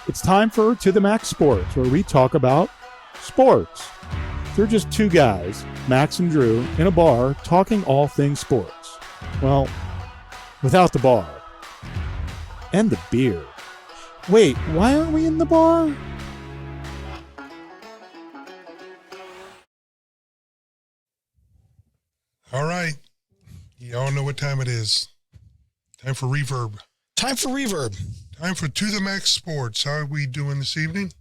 It's time for To the Max Sports, where we talk about sports. They're just two guys, Max and Drew, in a bar talking all things sports. Well, without the bar. And the beer. Wait, why aren't we in the bar? All right. You all know what time it is. Time for reverb. Time for reverb. Time for To the Max Sports. How are we doing this evening?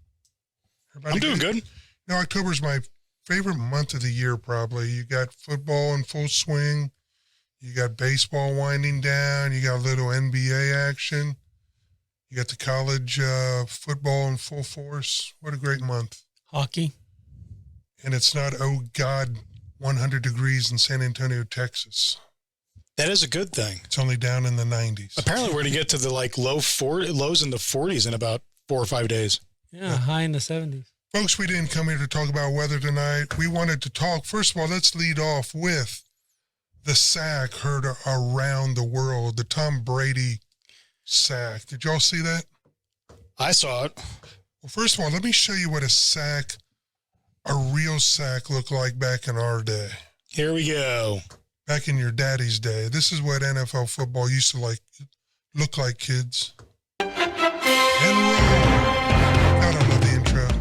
Everybody I'm doing good. You know, October's my favorite month of the year, probably. You got football in full swing. You got baseball winding down. You got a little NBA action. You got the college football in full force. What a great month. Hockey. And it's not, oh, God, 100 degrees in San Antonio, Texas. That is a good thing. It's only down in the 90s. Apparently, we're going to get to the lows in the 40s in about 4 or 5 days. Yeah, high in the 70s. Folks, we didn't come here to talk about weather tonight. We wanted to talk. First of all, let's lead off with the sack heard around the world, the Tom Brady sack. Did y'all see that? I saw it. Well, first of all, let me show you what a real sack looked like back in our day. Here we go. Back in your daddy's day. This is what NFL football used to look like, kids. And roll. I don't know the intro. Look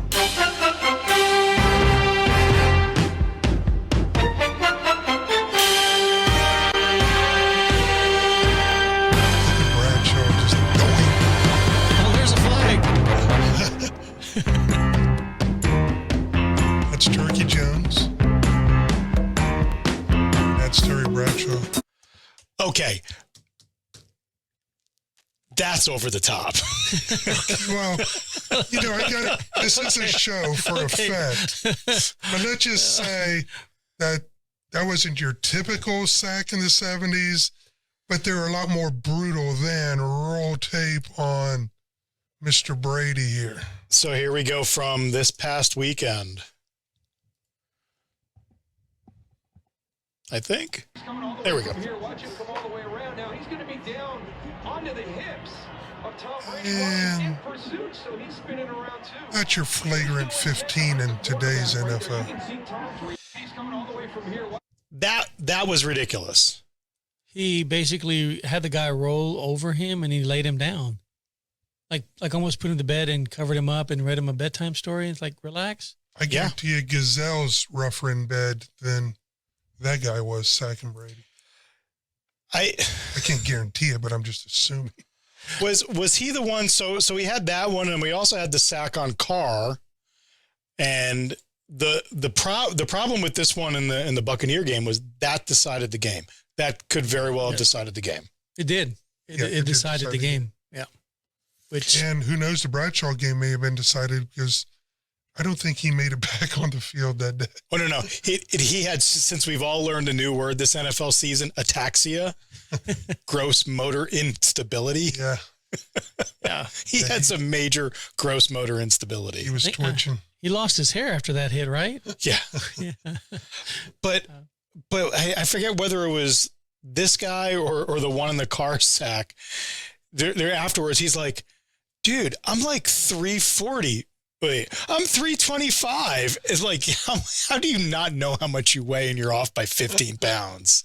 at Bradshaw just going. Oh, there's a flag. That's Turkey Jones. That's Terry Bradshaw. Okay. That's over the top. Well, you know, this is a show for effect. But let's just say that wasn't your typical sack in the 70s, but they were a lot more brutal then. Roll tape on Mr. Brady here. So here we go from this past weekend. I think. There we go. Watch him come all the way around. Now he's going to be down onto the hips of Tom Brady And in pursuit, so he's spinning around too. that's your flagrant 15 in today's NFL. He's coming all the way from here. That was ridiculous. He basically had the guy roll over him and he laid him down. Like almost put him to bed and covered him up and read him a bedtime story. It's like, relax. I guarantee you Gazelle's rougher in bed than that guy was sacking Brady. I can't guarantee it, but I'm just assuming. Was he the one? So we had that one, and we also had the sack on Carr. And the problem with this one in the Buccaneer game was that decided the game. That could very well have decided the game. It did. It decided the game. Yeah. And who knows, the Bradshaw game may have been decided because I don't think he made it back on the field that day. Oh, no. He had, since we've all learned a new word this NFL season, ataxia, gross motor instability. Yeah. Yeah. He had some major gross motor instability. He was twitching. He lost his hair after that hit, right? Yeah. Yeah. But I forget whether it was this guy or the one in the Carr sack. There afterwards, he's like, dude, I'm like 340. Wait, I'm 325. It's like, how do you not know how much you weigh and you're off by 15 pounds?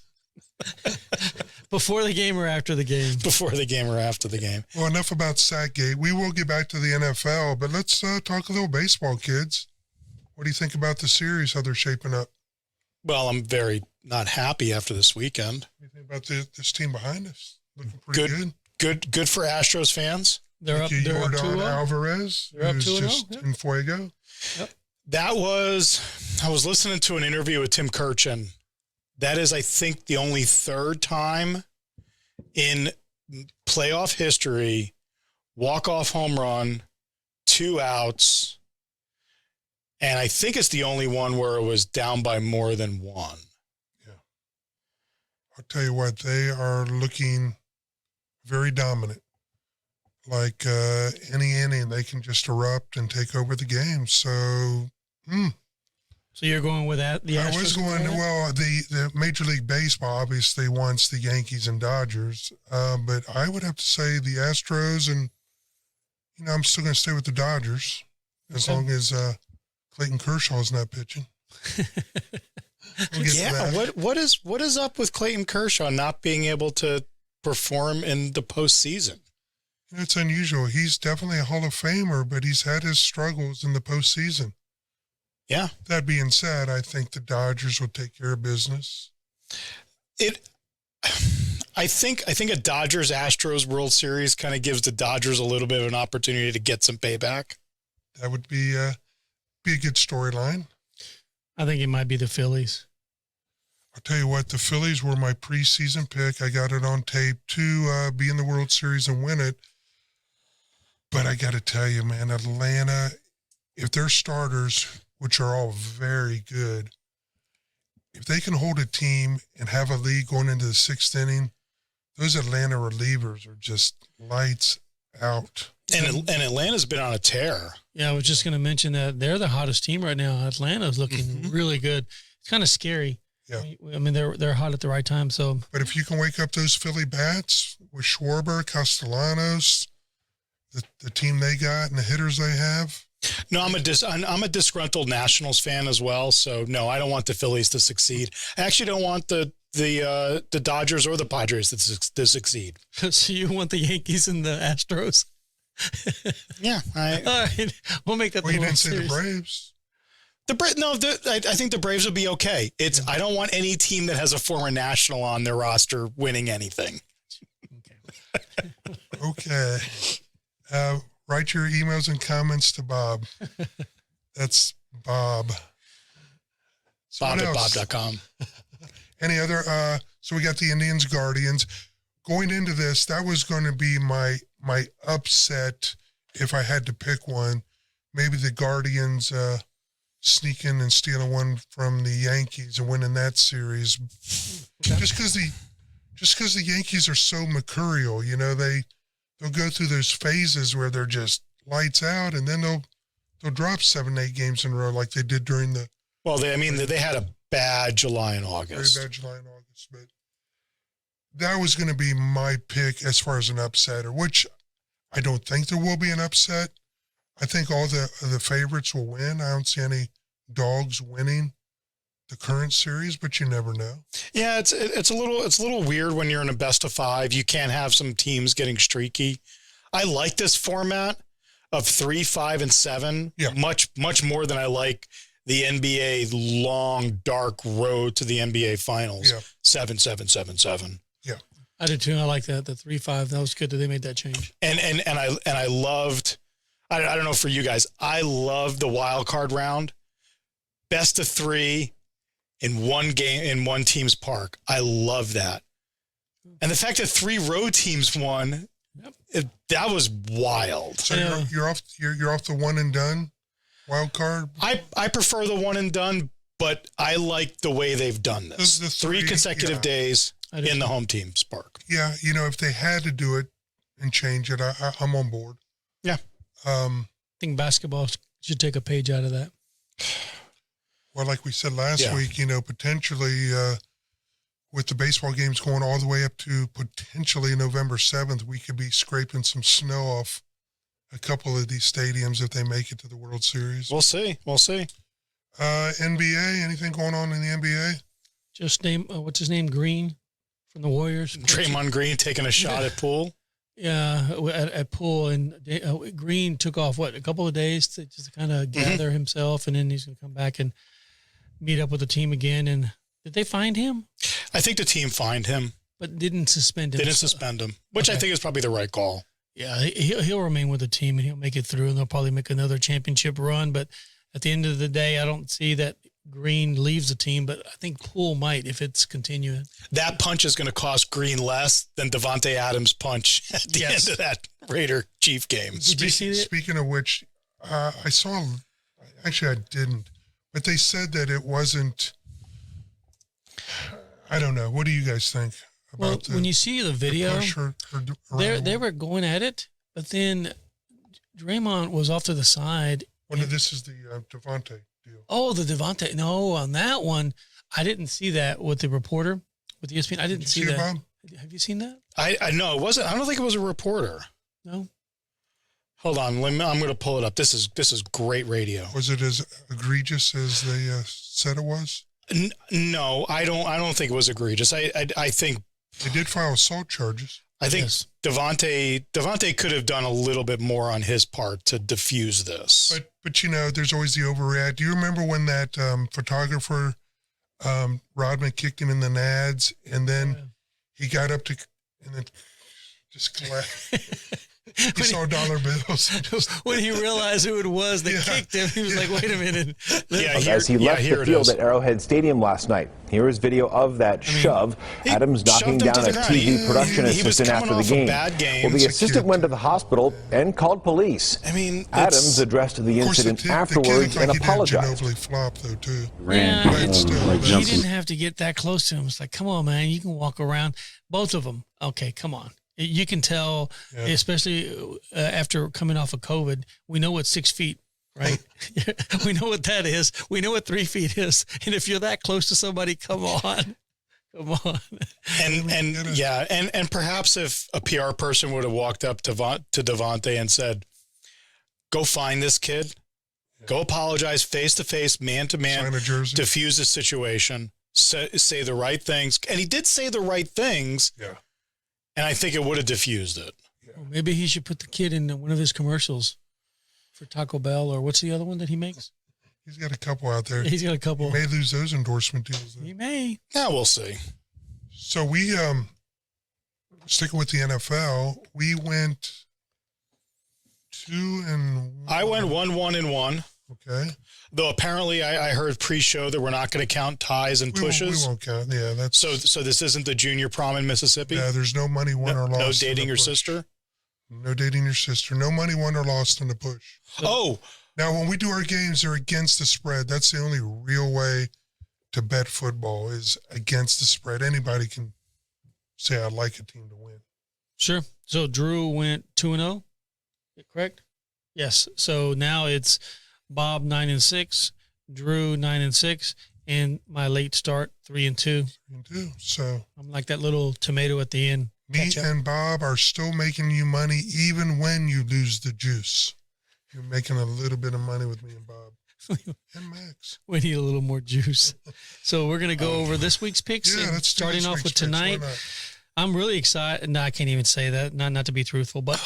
Before the game or after the game? Before the game or after the game. Well, enough about Sackgate. We will get back to the NFL, but let's talk a little baseball, kids. What do you think about the series, how they're shaping up? Well, I'm very not happy after this weekend. What do you think about this team behind us? Looking pretty good. Good for Astros fans. They're up 2-0. Alvarez, They're up who's 2-0. just in fuego. Yep. I was listening to an interview with Tim Kirchin. That is, I think, the only third time in playoff history, walk-off home run, 2 outs, and I think it's the only one where it was down by more than 1. Yeah. I'll tell you what, they are looking very dominant. Like any inning, they can just erupt and take over the game. So, So you're going with that? I was going, well, the Major League Baseball obviously wants the Yankees and Dodgers, but I would have to say the Astros and, I'm still going to stay with the Dodgers as long as Clayton Kershaw's not pitching. We'll get to that. What is up with Clayton Kershaw not being able to perform in the postseason? It's unusual. He's definitely a Hall of Famer, but he's had his struggles in the postseason. Yeah. That being said, I think the Dodgers will take care of business. I think a Dodgers-Astros World Series kind of gives the Dodgers a little bit of an opportunity to get some payback. That would be a good storyline. I think it might be the Phillies. I'll tell you what, the Phillies were my preseason pick. I got it on tape to be in the World Series and win it. But I got to tell you, man, Atlanta, if their starters, which are all very good, if they can hold a team and have a lead going into the sixth inning, those Atlanta relievers are just lights out. And Atlanta's been on a tear. Yeah, I was just going to mention that they're the hottest team right now. Atlanta's looking really good. It's kind of scary. Yeah. I mean, they're hot at the right time. So, but if you can wake up those Philly bats with Schwarber, Castellanos, the team they got and the hitters they have. No, I'm a disgruntled Nationals fan as well. So no, I don't want the Phillies to succeed. I actually don't want the Dodgers or the Padres to succeed. So you want the Yankees and the Astros? Yeah, all right. We'll make that. Well, the you didn't say Series. the Braves. I think the Braves will be okay. I don't want any team that has a former National on their roster winning anything. Okay. Write your emails and comments to Bob. That's Bob. So Bob what at else? bob.com. Any other? So we got the Indians, Guardians. Going into this, that was going to be my upset if I had to pick one. Maybe the Guardians sneaking and stealing one from the Yankees and winning that series. Okay. Just because the Yankees are so mercurial, they'll go through those phases where they're just lights out, and then they'll drop 7-8 games in a row like they did during the. Well, they had a bad July and August. Very bad July and August, but that was going to be my pick as far as an upsetter, which I don't think there will be an upset. I think all the favorites will win. I don't see any dogs winning the current series, but you never know. Yeah, it's a little weird when you're in a best of 5. You can't have some teams getting streaky. I like this format of 3, 5, and 7 much more than I like the NBA long dark road to the NBA Finals. 7, 7, 7, 7. Yeah, I did too. I like that. The 3-5. That was good that they made that change. And I loved. I don't know for you guys. I love the wild card round, best of 3 in one game in one team's park. I love that, and the fact that 3 road teams won, that was wild. So you're off the one and done wild card. I prefer the one and done, but I like the way they've done this. The 3 consecutive days in the home team's park. Yeah, if they had to do it and change it, I'm on board. Yeah. I think basketball should take a page out of that. Well, like we said last week, potentially with the baseball games going all the way up to potentially November 7th, we could be scraping some snow off a couple of these stadiums if they make it to the World Series. We'll see. NBA, anything going on in the NBA? Just name, what's his name? Green from the Warriors. Draymond Green taking a shot at Poole. Yeah, at Poole, and Green took off a couple of days to just kind of gather himself, and then he's going to come back and meet up with the team again. And did they find him? I think the team fined him, but didn't suspend him. Didn't suspend him, which I think is probably the right call. Yeah, he'll remain with the team and he'll make it through, and they'll probably make another championship run. But at the end of the day, I don't see that Green leaves the team, but I think Poole might if it's continuing. That punch is going to cost Green less than Devontae Adams' punch at the end of that Raider-Chief game. Did you see that? Speaking of which, I saw, actually I didn't, but they said that it wasn't, I don't know. What do you guys think about when you see the video, they were going at it, but then Draymond was off to the side. This is the Devontae deal. Oh, the Devontae. No, on that one, I didn't see that with the reporter, with ESPN. I didn't see that. Bob? Have you seen that? I know it wasn't. I don't think it was a reporter. No. Hold on, I'm going to pull it up. This is great radio. Was it as egregious as they said it was? No, I don't think it was egregious. I think they did file assault charges. I think Devontae could have done a little bit more on his part to diffuse this. But you know, there's always the overreact. Do you remember when that photographer Rodman kicked him in the nads, and then he got up to and then just collapsed? He saw dollar bills. When he realized who it was that kicked him, he was like, wait a minute. As he left the field at Arrowhead Stadium last night. Here is video of that shove. Adams knocking down a TV production assistant after the game. Well, the assistant went to the hospital and called police. Adams addressed the incident afterwards and apologized. Flop, though, too. He didn't have to get that close to him. It's like, come on, man. You can walk around. Both of them. Okay, come on. You can tell, especially after coming off of COVID, we know what 6 feet, right? We know what that is. We know what 3 feet is. And if you're that close to somebody, come on. And perhaps if a PR person would have walked up to Devontae and said, go find this kid, go apologize face to face, man to man, diffuse the situation, say the right things. And he did say the right things. Yeah. And I think it would have diffused it. Well, maybe he should put the kid in one of his commercials for Taco Bell, or what's the other one that he makes? He's got a couple out there. He's got a couple. He may lose those endorsement deals, though. He may. Yeah, we'll see. So we, sticking with the NFL, we went 2-1. I went 1-1-1. Okay. Though apparently I heard pre-show that we're not going to count ties and pushes. We won't count. Yeah, that's so this isn't the junior prom in Mississippi? Yeah, there's no money won or lost. No dating your sister? No dating your sister. No money won or lost in the push. Oh. Now, when we do our games, they're against the spread. That's the only real way to bet football is against the spread. Anybody can say, I'd like a team to win. Sure. So Drew went 2-0, correct? Yes. So now it's Bob 9-6, Drew 9-6, and my late start 3-2. 3-2. So I'm like that little tomato at the end. Me and Bob are still making you money even when you lose the juice. You're making a little bit of money with me and Bob. And Max. We need a little more juice. So we're going to go over this week's picks. Yeah, let's starting off with tonight. I'm really excited. No, I can't even say that. Not to be truthful, but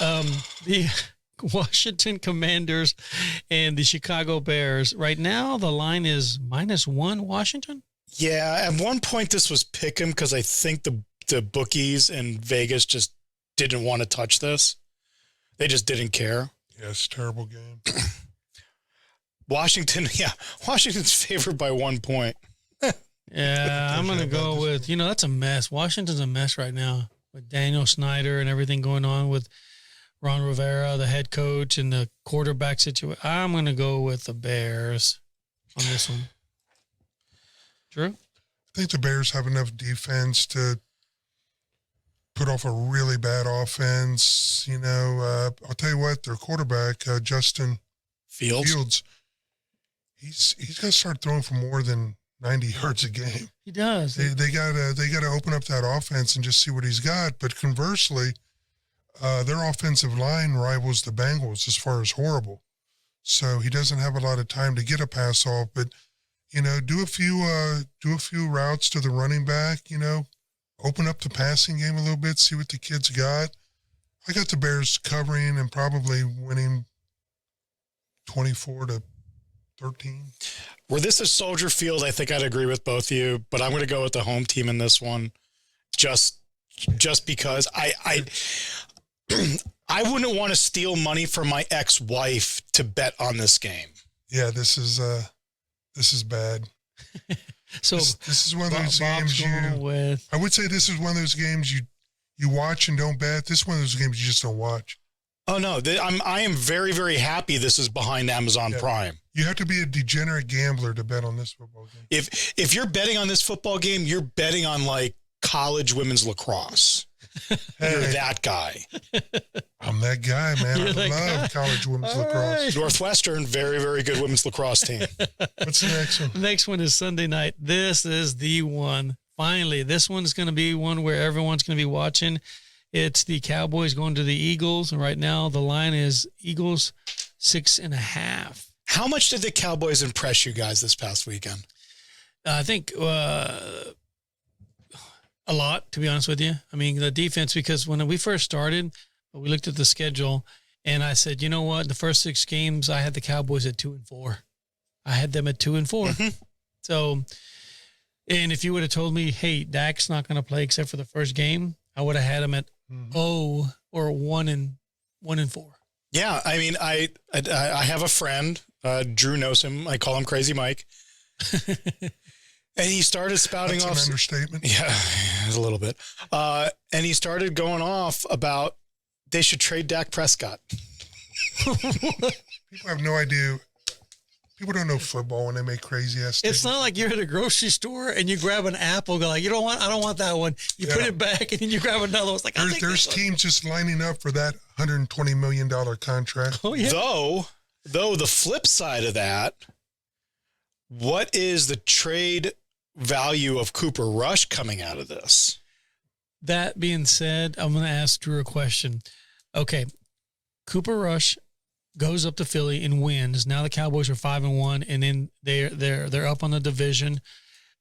the Washington Commanders and the Chicago Bears. Right now, the line is -1 Washington. Yeah, at one point this was pick 'em because I think the bookies in Vegas just didn't want to touch this. They just didn't care. Yeah, it's a terrible game. Washington's favored by 1 point. Yeah, I'm going to go with, that's a mess. Washington's a mess right now with Daniel Snyder and everything going on with Ron Rivera, the head coach, and the quarterback situation. I'm going to go with the Bears on this one. Drew? I think the Bears have enough defense to put off a really bad offense. I'll tell you what, their quarterback, Justin Fields, he's got to start throwing for more than 90 yards a game. He does. They got to open up that offense and just see what he's got. But conversely, their offensive line rivals the Bengals as far as horrible. So he doesn't have a lot of time to get a pass off. But do a few routes to the running back. Open up the passing game a little bit. See what the kid's got. I got the Bears covering and probably winning 24-13. Were this a Soldier Field, I think I'd agree with both of you, but I'm going to go with the home team in this one, just because I wouldn't want to steal money from my ex-wife to bet on this game. Yeah, this is bad. So this is one of those games I would say this is one of those games you watch and don't bet. This is one of those games you just don't watch. Oh no, I am very, very happy this is behind Amazon Prime. You have to be a degenerate gambler to bet on this football game. If you're betting on this football game, you're betting on like college women's lacrosse. You're that guy. I'm that guy, man. I love college women's lacrosse. Right. Northwestern, very, very good women's lacrosse team. What's the next one? The next one is Sunday night. This is the one. Finally, this one's going to be one where everyone's going to be watching. It's the Cowboys going to the Eagles, and right now the line is Eagles 6.5. How much did the Cowboys impress you guys this past weekend? I think a lot, to be honest with you. I mean, the defense, because when we first started, we looked at the schedule, and I said, you know what? The first 6 games, I had the Cowboys at 2-4. I had them at 2-4. Mm-hmm. So, and if you would have told me, hey, Dak's not going to play except for the first game, I would have had him at 0 or 1-4. Yeah, I mean, I have a friend, Drew knows him. I call him Crazy Mike. And he started spouting off. That's an understatement. Yeah, a little bit. And he started going off about they should trade Dak Prescott. People have no idea. People don't know football when they make crazy ass statements. It's not like you're at a grocery store and you grab an apple, go like, I don't want that one. You put it back and then you grab another one. It's like, there's teams just lining up for that $120 million contract. Oh yeah. Though the flip side of that, what is the trade value of Cooper Rush coming out of this? That being said, I'm going to ask Drew a question. Okay, Cooper Rush goes up to Philly and wins. Now the Cowboys are 5-1, and then they're up on the division.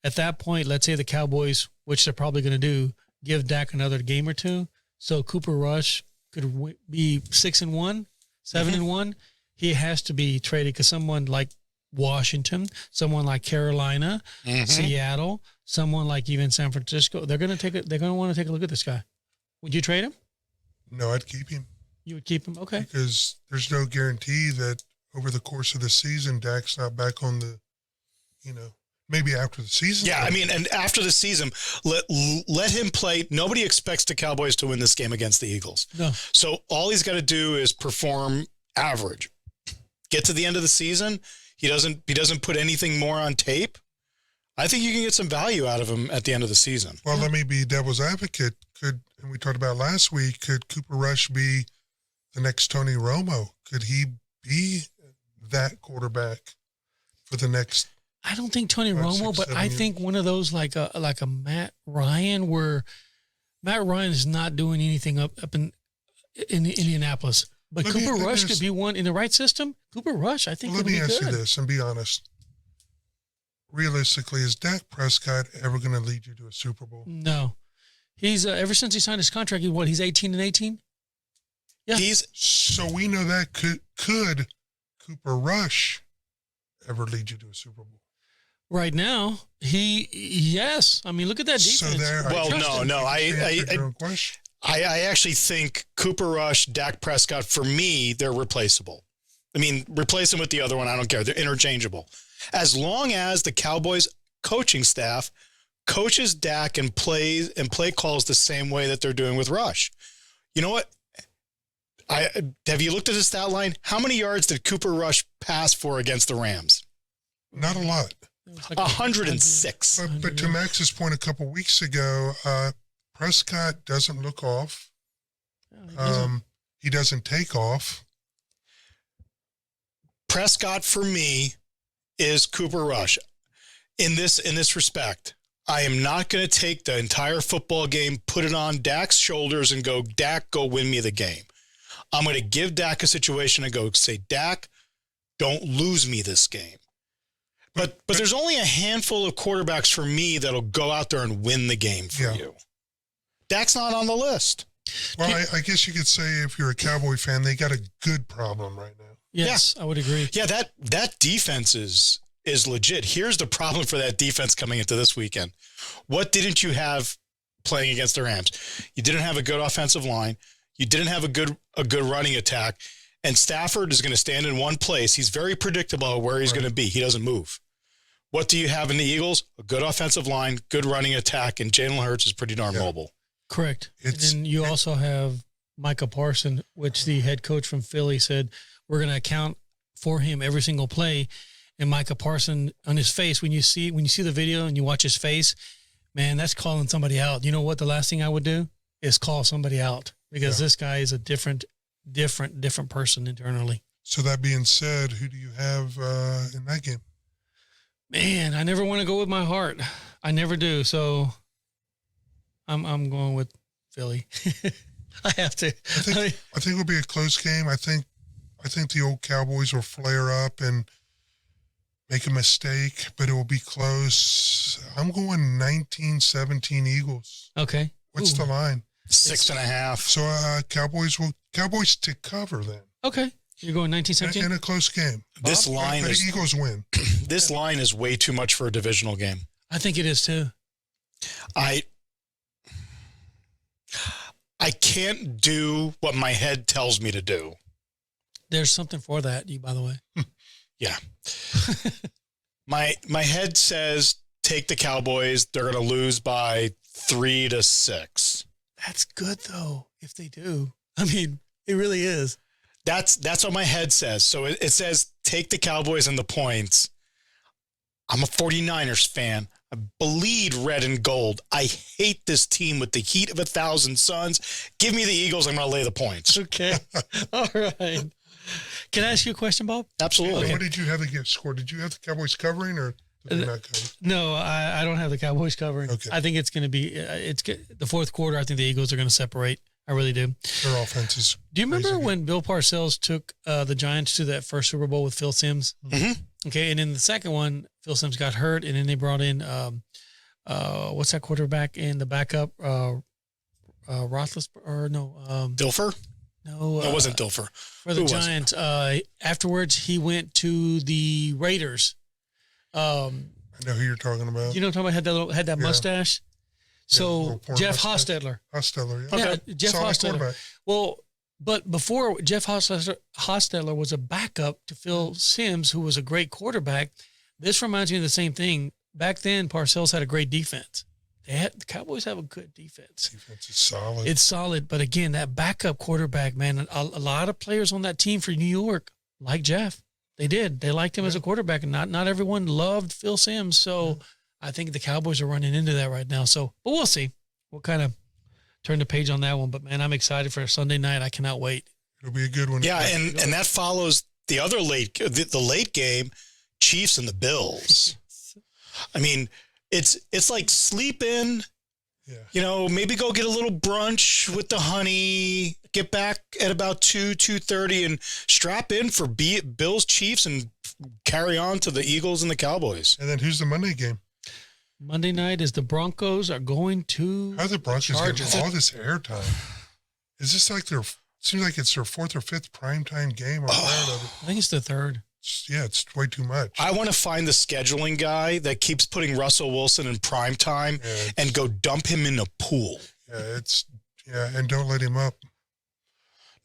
At that point, let's say the Cowboys, which they're probably going to do, give Dak another game or two. So Cooper Rush could be 6-1, 7-1. He has to be traded because someone like Washington, someone like Carolina, Seattle, someone like even San Francisco, they're going to want to take a look at this guy. Would you trade him? No, I'd keep him. You would keep him? Okay. Because there's no guarantee that over the course of the season, Dak's not back on the, maybe after the season. Yeah, I mean, and after the season, let him play. Nobody expects the Cowboys to win this game against the Eagles. No. So all he's got to do is perform average. Get to the end of the season. He doesn't put anything more on tape. I think you can get some value out of him at the end of the season. Well, let me be devil's advocate. And we talked about last week, could Cooper Rush be the next Tony Romo? Could he be that quarterback for the next? I don't think Tony Romo, but I think one of those like a Matt Ryan, where Matt Ryan is not doing anything up in Indianapolis. But Cooper Rush could be one in the right system. Cooper Rush, I think, let me ask you this and be honest. Realistically, is Dak Prescott ever going to lead you to a Super Bowl? No. He's ever since he signed his contract, he's 18-18? Yeah. So we know that could Cooper Rush ever lead you to a Super Bowl? Right now, yes. I mean, look at that defense. I actually think Cooper Rush, Dak Prescott, for me, they're replaceable. I mean, replace them with the other one, I don't care. They're interchangeable. As long as the Cowboys coaching staff coaches Dak and play calls the same way that they're doing with Rush. You know what? Have you looked at his stat line? How many yards did Cooper Rush pass for against the Rams? Not a lot. 106. But to Max's point a couple weeks ago, Prescott doesn't look off. He doesn't take off. Prescott, for me, is Cooper Rush. In this respect, I am not going to take the entire football game, put it on Dak's shoulders and go, Dak, go win me the game. I'm going to give Dak a situation and go say, Dak, don't lose me this game. But there's only a handful of quarterbacks for me that'll go out there and win the game for you. Dak's not on the list. Well, I guess you could say if you're a Cowboy fan, they got a good problem right now. Yes, I would agree. Yeah, that defense is legit. Here's the problem for that defense coming into this weekend. What didn't you have playing against the Rams? You didn't have a good offensive line. You didn't have a good running attack. And Stafford is going to stand in one place. He's very predictable where he's going to be. He doesn't move. What do you have in the Eagles? A good offensive line, good running attack, and Jalen Hurts is pretty darn mobile. Correct. And then you also have Micah Parsons, which the head coach from Philly said, we're going to account for him every single play. And Micah Parsons, on his face, when you see the video and you watch his face, man, that's calling somebody out. You know what? The last thing I would do is call somebody out, because this guy is a different person internally. So that being said, who do you have in that game? Man, I never want to go with my heart. I never do. So I'm going with Philly. I have to. I think it'll be a close game. I think the old Cowboys will flare up and make a mistake, but it will be close. I'm going 19-17 Eagles. Okay. What's the line? 6.5. So Cowboys to cover then. Okay. You're going 19-17? In a close game. This line but is Eagles win. This line is way too much for a divisional game. I think it is too. I can't do what my head tells me to do. There's something for that, by the way. Yeah. My head says take the Cowboys. They're going to lose by 3-6. That's good though, if they do. I mean, it really is. That's what my head says. So it says take the Cowboys and the points. I'm a 49ers fan. I bleed red and gold. I hate this team with the heat of 1,000 suns. Give me the Eagles. I'm going to lay the points. Okay. All right. Can I ask you a question, Bob? Absolutely. Okay. What did you have against score? Did you have the Cowboys covering or did they not cover? No, I don't have the Cowboys covering. Okay. I think it's going to be the fourth quarter. I think the Eagles are going to separate. I really do. Their offense is. Do you remember when Bill Parcells took the Giants to that first Super Bowl with Phil Simms? Mm-hmm. Okay, and in the second one, Phil Simms got hurt, and then they brought in what's that quarterback in the backup? Roethlisberger or no? Dilfer? No, it wasn't Dilfer. For the Giants. Afterwards, he went to the Raiders. I know who you're talking about. You know what I'm talking about? Had that mustache. So Jeff Hostetler. Hostetler, yeah. Yeah, Jeff Hostetler. Well, but before Jeff Hostetler was a backup to Phil Simms, who was a great quarterback. This reminds me of the same thing. Back then, Parcells had a great defense. The Cowboys have a good defense. Defense is solid. It's solid, but again, that backup quarterback, man, a lot of players on that team for New York like Jeff. They did. They liked him as a quarterback, and not everyone loved Phil Simms. So I think the Cowboys are running into that right now. So, but we'll see. We'll kind of turn the page on that one. But man, I'm excited for Sunday night. I cannot wait. It'll be a good one. Yeah, and that follows the other the late game, Chiefs and the Bills. I mean, it's like sleep in. Yeah. You know, maybe go get a little brunch with the honey, get back at about 2:30 and strap in for Bills, Chiefs, and carry on to the Eagles and the Cowboys. And then who's the Monday game? Monday night is the Broncos are going to. How are the Broncos getting all this airtime? Is this like seems like it's their fourth or fifth primetime game? I think it's the third. It's way too much. I want to find the scheduling guy that keeps putting Russell Wilson in prime time and go dump him in a pool. And don't let him up.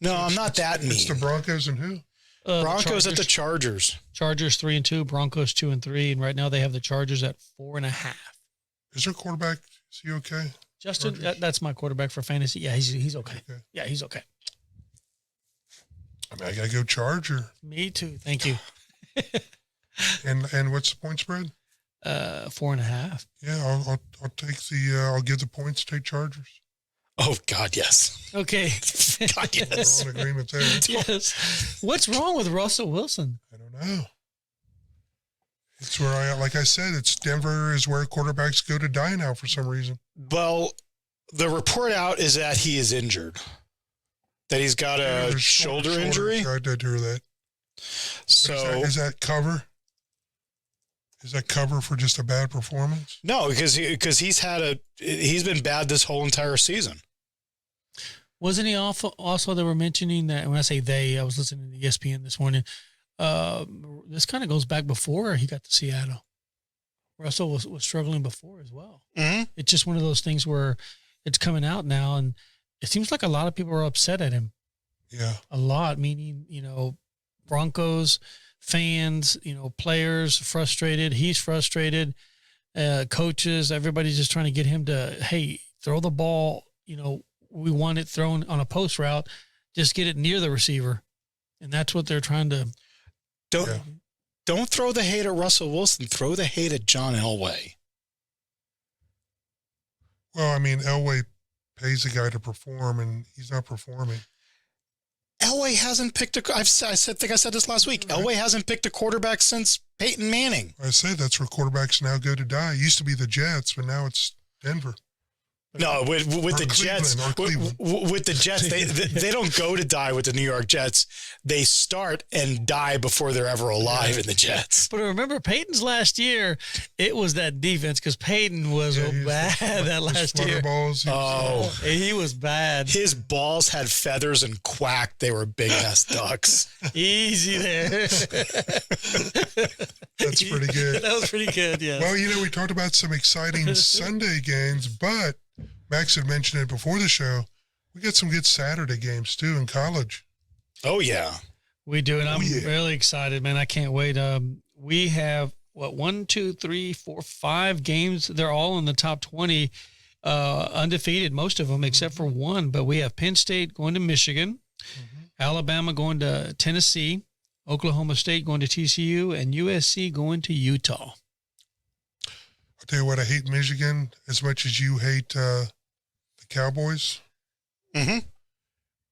No, I'm not that mean. It's the Broncos and who? Broncos at the Chargers. Chargers 3-2, Broncos 2-3, and right now they have the Chargers at 4.5. Is their quarterback? Is he okay? Justin, that's my quarterback for fantasy. Yeah, he's okay. Yeah, he's okay. I mean, I gotta go Charger. Me too. Thank you. and what's the point spread? 4.5. Yeah, I'll take I'll give the points. Take Chargers. Oh God, yes. Okay. God, yes. We're all in agreement there. Yes. What's wrong with Russell Wilson? I don't know. It's where like I said, it's Denver is where quarterbacks go to die now for some reason. Well, the report out is that he is injured. That he's got a shoulder injury. I did hear that. So is that cover? Is that cover for just a bad performance? No, because he's been bad this whole entire season. Wasn't he also they were mentioning that when I say they, I was listening to ESPN this morning. This kind of goes back before he got to Seattle. Russell was struggling before as well. Mm-hmm. It's just one of those things where it's coming out now, and it seems like a lot of people are upset at him. Yeah. A lot, meaning, Broncos fans, players frustrated. He's frustrated. Coaches, everybody's just trying to get him to, hey, throw the ball. We want it thrown on a post route. Just get it near the receiver. And that's what they're trying to. Don't throw the hate at Russell Wilson. Throw the hate at John Elway. Well, I mean, Elway pays a guy to perform, and he's not performing. Elway hasn't picked I think I said this last week. Right. Elway hasn't picked a quarterback since Peyton Manning. I say that's where quarterbacks now go to die. It used to be the Jets, but now it's Denver. No, with the Jets, with the Jets, they don't go to die with the New York Jets. They start and die before they're ever alive in the Jets. But remember, Peyton's last year, it was that defense because Peyton was bad that last year. He was bad. His balls had feathers and quacked. They were big-ass ducks. Easy there. That's pretty good. That was pretty good, yeah. Well, we talked about some exciting Sunday games, but Max had mentioned it before the show. We got some good Saturday games, too, in college. Oh, yeah. We do, and I'm really excited, man. I can't wait. We have, 1, 2, 3, 4, 5 games. They're all in the top 20, undefeated, most of them, except for one. But we have Penn State going to Michigan, Alabama going to Tennessee, Oklahoma State going to TCU, and USC going to Utah. I'll tell you what, I hate Michigan as much as you hate the Cowboys. Mm-hmm.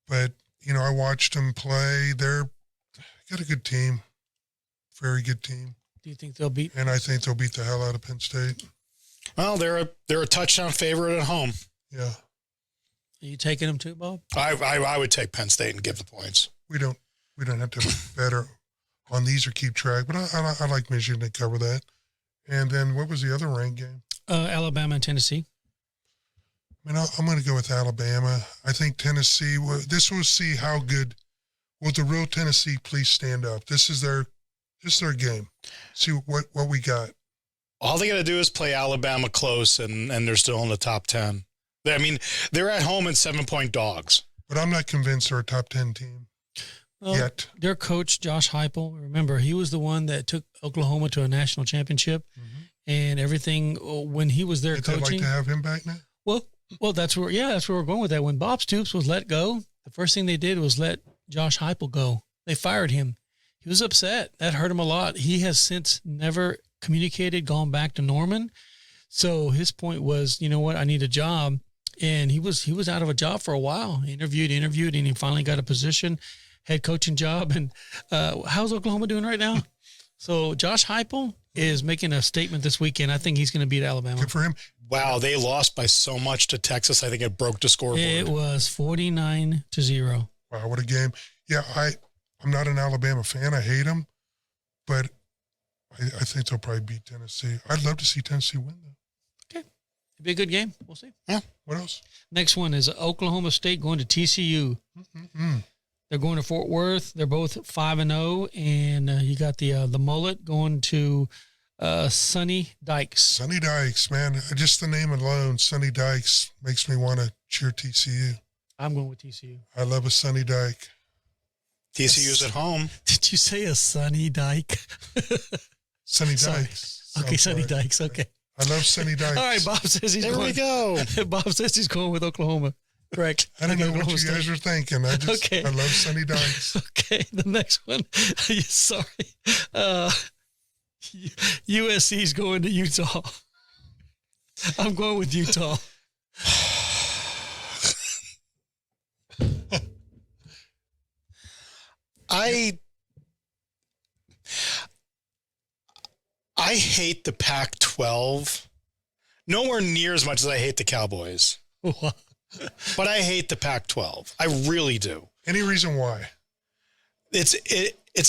But, I watched them play. They're got a good team. Very good team. Do you think they'll beat? And I think they'll beat the hell out of Penn State. Well, they're a touchdown favorite at home. Yeah. Are you taking them too, Bob? I would take Penn State and give the points. We don't have to bet on these or keep track, but I like Michigan to cover that. And then what was the other ranked game? Alabama and Tennessee. I mean, I'm going to go with Alabama. I think Tennessee, this will see how good. Will the real Tennessee please stand up? This is their game. See what we got. All they got to do is play Alabama close, and they're still in the top 10. I mean, they're at home and 7-point dogs. But I'm not convinced they're a top 10 team yet. Their coach, Josh Heupel, remember, he was the one that took Oklahoma to a national championship and everything when he was there coaching. Would they like to have him back now? Well, that's where we're going with that. When Bob Stoops was let go, the first thing they did was let Josh Heupel go. They fired him. He was upset. That hurt him a lot. He has since never communicated, gone back to Norman. So his point was, you know what, I need a job. And he was out of a job for a while. He interviewed, and he finally got a position, head coaching job. And how's Oklahoma doing right now? So Josh Heupel is making a statement this weekend. I think he's going to beat Alabama. Good for him. Wow, they lost by so much to Texas. I think it broke the scoreboard. It was 49-0. Wow, what a game. Yeah, I'm not an Alabama fan. I hate them. But I think they'll probably beat Tennessee. I'd love to see Tennessee win, though. Okay. It'll be a good game. We'll see. Yeah. What else? Next one is Oklahoma State going to TCU. They're going to Fort Worth. They're both 5-0. And you got the Mullet going to Sonny Dykes. Sonny Dykes, man. Just the name alone, Sonny Dykes, makes me want to cheer TCU. I'm going with TCU. I love a Sonny Dyke. TCU's at home. Did you say a Sonny Dyke? Sonny Dykes. Okay, Sonny Dykes. Okay. I love Sonny Dykes. All right, Bob says he's going. There we go. Bob says he's going with Oklahoma. Correct. I don't know what you guys are thinking. I love Sonny Dykes. Okay, the next one. Sorry. USC's going to Utah. I'm going with Utah. I hate the Pac-12 nowhere near as much as I hate the Cowboys. But I hate the Pac-12. I really do. Any reason why? It's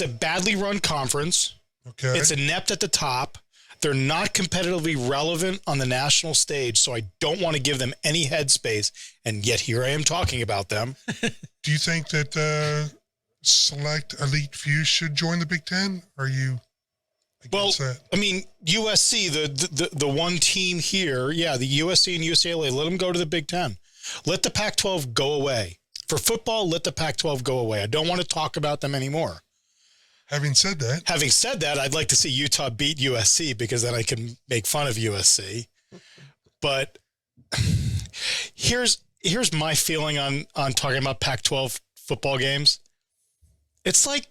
a badly run conference. Okay. It's inept at the top. They're not competitively relevant on the national stage, so I don't want to give them any headspace, and yet here I am talking about them. Do you think that select elite few should join the Big Ten? Are you against that? I mean, USC, the one team here, the USC and UCLA, let them go to the Big Ten. Let the Pac-12 go away. For football, let the Pac-12 go away. I don't want to talk about them anymore. Having said that, I'd like to see Utah beat USC because then I can make fun of USC. But here's my feeling on talking about Pac-12 football games. It's like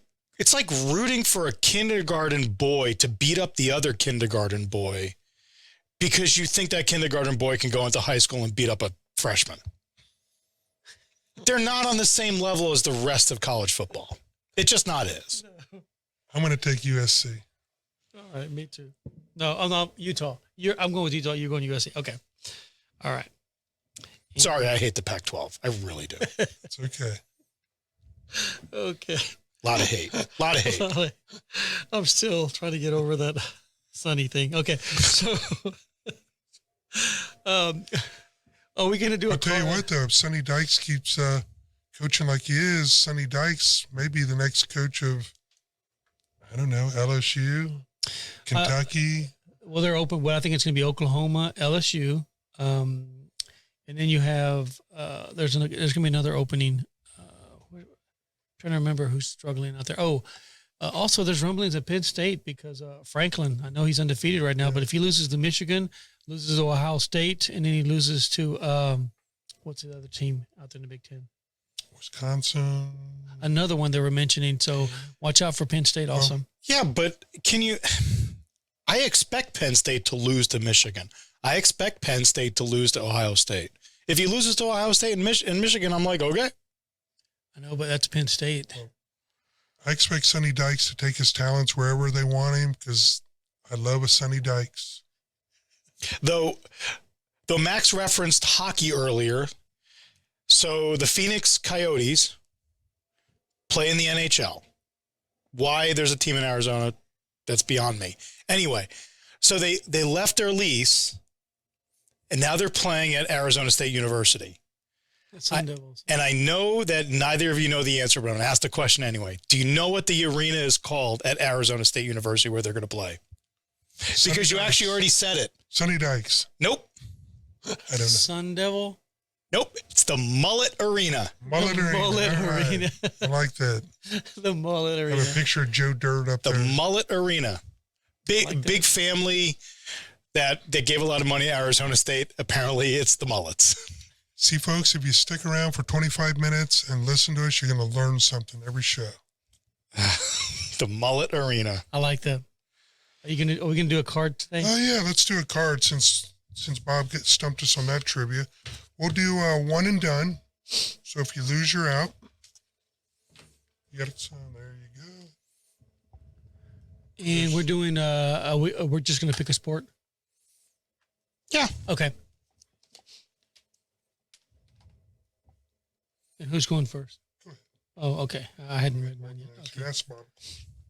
rooting for a kindergarten boy to beat up the other kindergarten boy because you think that kindergarten boy can go into high school and beat up a freshman. They're not on the same level as the rest of college football. It just not is. I'm going to take USC. All right, me too. No, I'm not Utah. I'm going with Utah. You're going USC. Okay. All right. Sorry, I hate the Pac-12. I really do. It's okay. Okay. A lot of hate. I'm still trying to get over that Sonny thing. Okay. So, are we going to do I'll tell you what, though, if Sonny Dykes keeps coaching like he is, Sonny Dykes may be the next coach of, I don't know, LSU, Kentucky. Well, they're open. Well, I think it's going to be Oklahoma, LSU. And then you have, there's going to be another opening. Trying to remember who's struggling out there. Also there's rumblings at Penn State because Franklin, I know he's undefeated right now, but if he loses to Michigan, loses to Ohio State, and then he loses to, what's the other team out there in the Big Ten? Wisconsin. Another one they were mentioning. So watch out for Penn State also. Yeah, but I expect Penn State to lose to Michigan. I expect Penn State to lose to Ohio State. If he loses to Ohio State and Michigan, I'm like, okay. I know, but that's Penn State. I expect Sonny Dykes to take his talents wherever they want him because I love a Sonny Dykes. Though Max referenced hockey earlier, so the Phoenix Coyotes play in the NHL. Why there's a team in Arizona, that's beyond me. Anyway, so they left their lease, and now they're playing at Arizona State University. And I know that neither of you know the answer, but I'm going to ask the question anyway. Do you know what the arena is called at Arizona State University where they're going to play? Because you actually already said it. Sonny Dykes. Nope. I don't know. Sun Devil? Nope. It's the Mullet Arena. Mullet Arena. I like that. The Mullet Arena. I have a picture of Joe Dirt up there. The Mullet Arena. Big family that gave a lot of money to Arizona State. Apparently, it's the Mullets. See, folks, if you stick around for 25 minutes and listen to us, you're going to learn something every show. The Mullet Arena. I like that. Are we gonna do a card today? Oh yeah, let's do a card since Bob stumped us on that trivia. We'll do one and done. So if you lose, you're out. You got it. There you go. And we're doing. We're just gonna pick a sport. Yeah. Okay. And who's going first? Go ahead. Oh, okay. I hadn't read mine yet. Okay. That's Bob.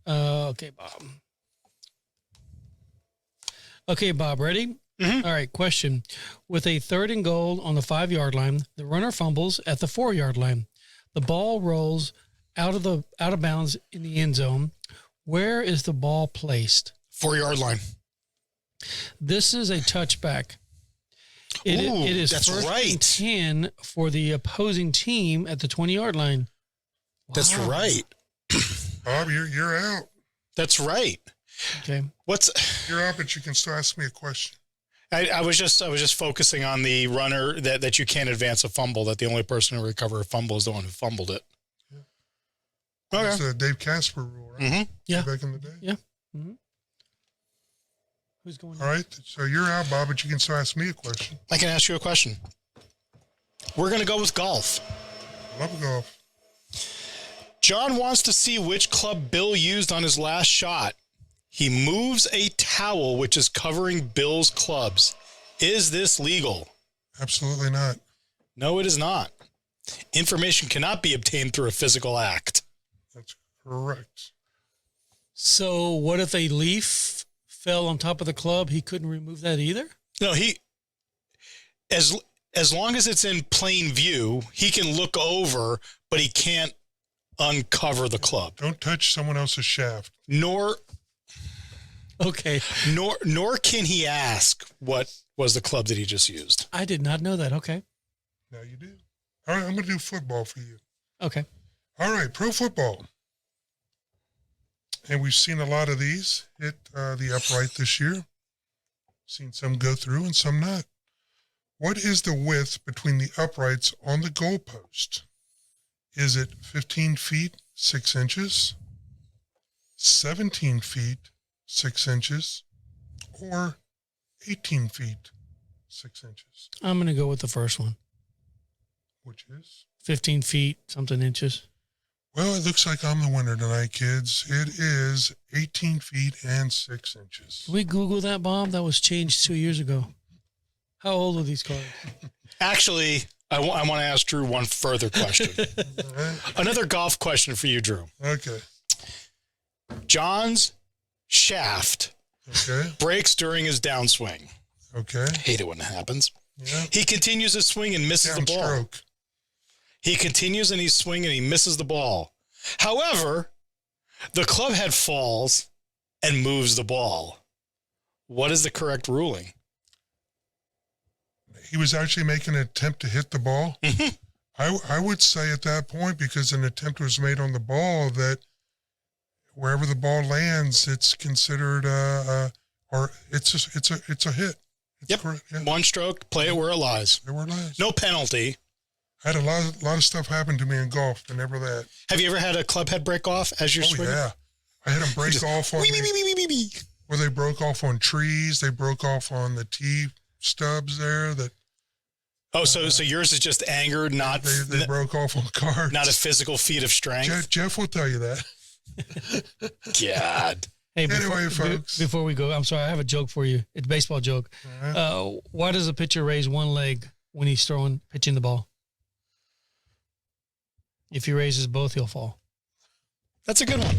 Okay, Bob. Okay, Bob, ready? Mm-hmm. All right, question. With a 3rd and goal on the 5-yard line, the runner fumbles at the 4-yard line. The ball rolls out of bounds in the end zone. Where is the ball placed? 4-yard line. This is a touchback. It is that's first right. and 10 for the opposing team at the 20-yard line. Wow. That's right. Bob, you're out. That's right. Okay. You're out, but you can still ask me a question. I was just focusing on the runner that you can't advance a fumble, that the only person to recover a fumble is the one who fumbled it. Yeah. Okay. That's the Dave Casper rule, right? Mm-hmm. Yeah. Back in the day. Yeah. Mm-hmm. Who's going? All right. So you're out, Bob, but you can still ask me a question. I can ask you a question. We're going to go with golf. Love golf. John wants to see which club Bill used on his last shot. He moves a towel which is covering Bill's clubs. Is this legal? Absolutely not. No, it is not. Information cannot be obtained through a physical act. That's correct. So what if a leaf fell on top of the club? He couldn't remove that either? No, as long as it's in plain view, he can look over, but he can't uncover the club. Don't touch someone else's shaft. Nor can he ask what was the club that he just used. I did not know that. Okay. Now you do. All right, I'm going to do football for you. Okay. All right, pro football. And we've seen a lot of these hit the upright this year. Seen some go through and some not. What is the width between the uprights on the goalpost? Is it 15 feet, 6 inches, 17 feet, 6 inches, or 18 feet, 6 inches? I'm going to go with the first one. Which is? 15 feet, something inches. Well, it looks like I'm the winner tonight, kids. It is 18 feet and 6 inches. Did we Google that, Bob? That was changed 2 years ago. How old are these cars? Actually, I want to ask Drew one further question. Another golf question for you, Drew. Okay. John's shaft breaks during his downswing. Okay. Hate it when it happens. Yeah. He continues his swing and misses the ball. Downstroke. He continues and he's swinging and he misses the ball. However, the club head falls and moves the ball. What is the correct ruling? He was actually making an attempt to hit the ball. Mm-hmm. I would say at that point, because an attempt was made on the ball, that wherever the ball lands, it's considered or it's a hit. It's yep. Correct, yeah. One stroke, play it where it lies. Where it lies. No penalty. I had a lot of stuff happen to me in golf, but never that. Have you ever had a club head break off as you're swinging? Yeah. I had them break off on where they broke off on trees. They broke off on the tee stubs there. So yours is just anger, not they broke off on cars. Not a physical feat of strength. Jeff will tell you that. God. Hey, anyway, folks. Before we go, I'm sorry, I have a joke for you. It's a baseball joke. Right. Why does a pitcher raise one leg when he's pitching the ball? If he raises both, he'll fall. That's a good one.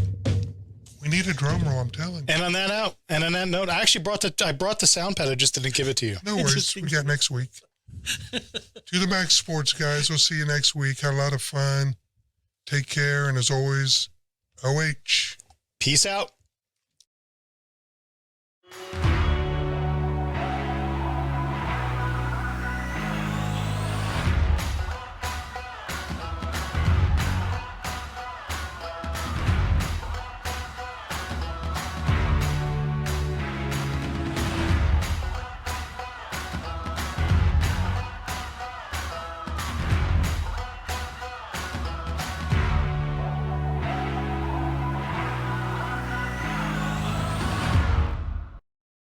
We need a drum roll, I'm telling you. And on that note, I actually brought the sound pad. I just didn't give it to you. No worries. We got next week. To the Max Sports, guys. We'll see you next week. Had a lot of fun. Take care. And as always, OH. Peace out.